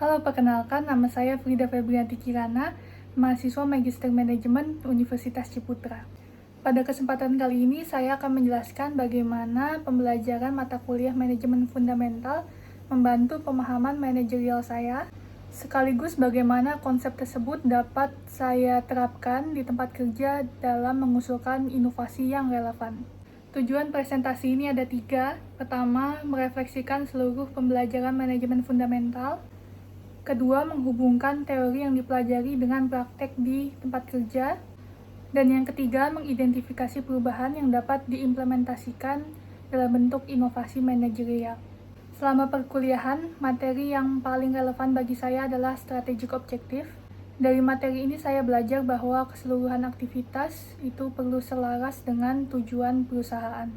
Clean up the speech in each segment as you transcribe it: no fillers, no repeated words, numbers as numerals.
Halo, perkenalkan nama saya Frida Febrianti Kirana, mahasiswa Magister Manajemen Universitas Ciputra. Pada kesempatan kali ini saya akan menjelaskan bagaimana pembelajaran mata kuliah manajemen fundamental membantu pemahaman manajerial saya, sekaligus bagaimana konsep tersebut dapat saya terapkan di tempat kerja dalam mengusulkan inovasi yang relevan. Tujuan presentasi ini ada 3. Pertama, merefleksikan seluruh pembelajaran manajemen fundamental. Kedua, menghubungkan teori yang dipelajari dengan praktek di tempat kerja. Dan yang ketiga, mengidentifikasi perubahan yang dapat diimplementasikan dalam bentuk inovasi manajerial. Selama perkuliahan, materi yang paling relevan bagi saya adalah strategic objective. Dari materi ini saya belajar bahwa keseluruhan aktivitas itu perlu selaras dengan tujuan perusahaan.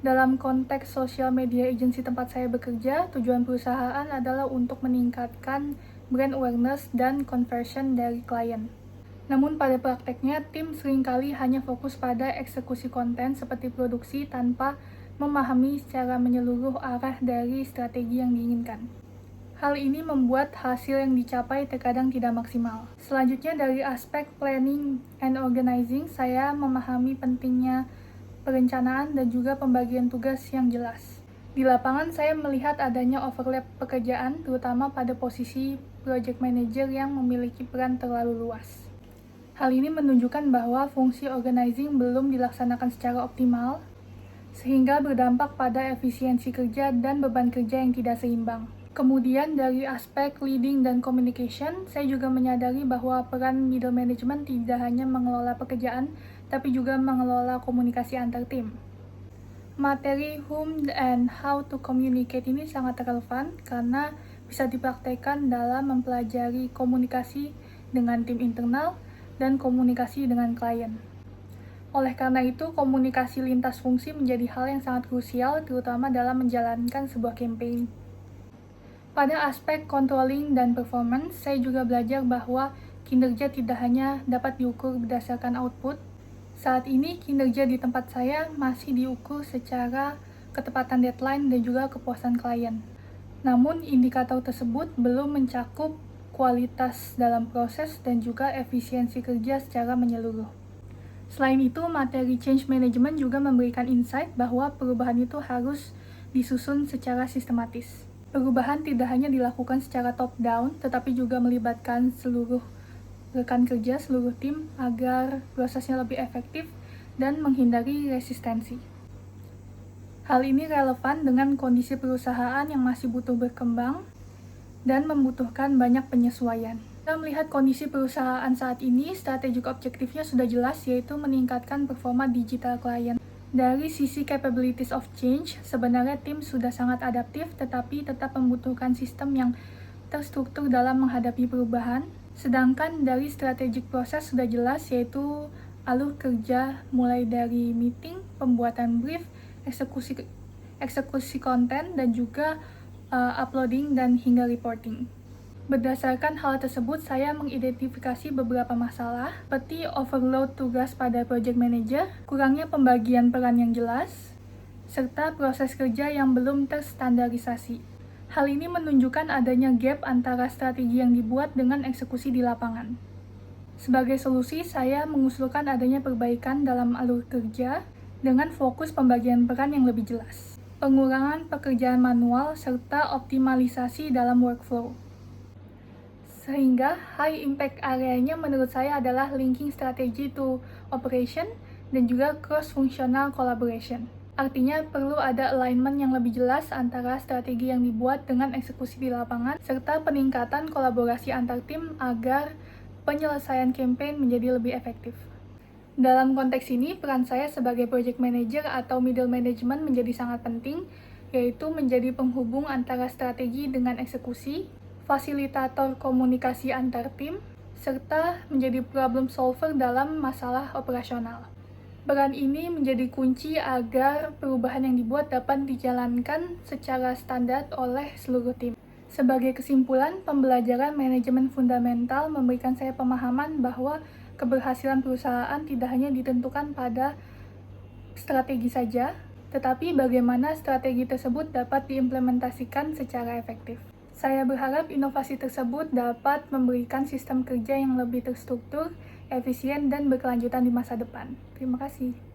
Dalam konteks social media agency tempat saya bekerja, tujuan perusahaan adalah untuk meningkatkan brand awareness dan conversion dari klien. Namun pada prakteknya, tim seringkali hanya fokus pada eksekusi konten seperti produksi tanpa memahami secara menyeluruh arah dari strategi yang diinginkan. Hal ini membuat hasil yang dicapai terkadang tidak maksimal. Selanjutnya, dari aspek planning and organizing, saya memahami pentingnya perencanaan dan juga pembagian tugas yang jelas. Di lapangan, saya melihat adanya overlap pekerjaan, terutama pada posisi project manager yang memiliki peran terlalu luas. Hal ini menunjukkan bahwa fungsi organizing belum dilaksanakan secara optimal, sehingga berdampak pada efisiensi kerja dan beban kerja yang tidak seimbang. Kemudian dari aspek leading dan communication, saya juga menyadari bahwa peran middle management tidak hanya mengelola pekerjaan, tapi juga mengelola komunikasi antar tim. Materi whom and how to communicate ini sangat relevan karena bisa dipraktekkan dalam mempelajari komunikasi dengan tim internal dan komunikasi dengan klien. Oleh karena itu, komunikasi lintas fungsi menjadi hal yang sangat krusial, terutama dalam menjalankan sebuah campaign. Pada aspek controlling dan performance, saya juga belajar bahwa kinerja tidak hanya dapat diukur berdasarkan output. Saat ini, kinerja di tempat saya masih diukur secara ketepatan deadline dan juga kepuasan klien. Namun, indikator tersebut belum mencakup kualitas dalam proses dan juga efisiensi kerja secara menyeluruh. Selain itu, materi change management juga memberikan insight bahwa perubahan itu harus disusun secara sistematis. Perubahan tidak hanya dilakukan secara top-down, tetapi juga melibatkan seluruh rekan kerja, seluruh tim, agar prosesnya lebih efektif dan menghindari resistensi. Hal ini relevan dengan kondisi perusahaan yang masih butuh berkembang dan membutuhkan banyak penyesuaian. Kita melihat kondisi perusahaan saat ini, strategic objektifnya sudah jelas, yaitu meningkatkan performa digital klien. Dari sisi capabilities of change, sebenarnya tim sudah sangat adaptif, tetapi tetap membutuhkan sistem yang terstruktur dalam menghadapi perubahan. Sedangkan dari strategic proses sudah jelas, yaitu alur kerja mulai dari meeting, pembuatan brief, eksekusi konten, dan juga uploading dan hingga reporting. Berdasarkan hal tersebut, saya mengidentifikasi beberapa masalah, seperti overload tugas pada project manager, kurangnya pembagian peran yang jelas, serta proses kerja yang belum terstandarisasi. Hal ini menunjukkan adanya gap antara strategi yang dibuat dengan eksekusi di lapangan. Sebagai solusi, saya mengusulkan adanya perbaikan dalam alur kerja dengan fokus pembagian peran yang lebih jelas, pengurangan pekerjaan manual, serta optimalisasi dalam workflow. Sehingga high impact areanya menurut saya adalah linking strategy to operation dan juga cross-functional collaboration. Artinya perlu ada alignment yang lebih jelas antara strategi yang dibuat dengan eksekusi di lapangan, serta peningkatan kolaborasi antar tim agar penyelesaian campaign menjadi lebih efektif. Dalam konteks ini, peran saya sebagai project manager atau middle management menjadi sangat penting, yaitu menjadi penghubung antara strategi dengan eksekusi, fasilitator komunikasi antar tim, serta menjadi problem solver dalam masalah operasional. Peran ini menjadi kunci agar perubahan yang dibuat dapat dijalankan secara standar oleh seluruh tim. Sebagai kesimpulan, pembelajaran manajemen fundamental memberikan saya pemahaman bahwa keberhasilan perusahaan tidak hanya ditentukan pada strategi saja, tetapi bagaimana strategi tersebut dapat diimplementasikan secara efektif. Saya berharap inovasi tersebut dapat memberikan sistem kerja yang lebih terstruktur, efisien, dan berkelanjutan di masa depan. Terima kasih.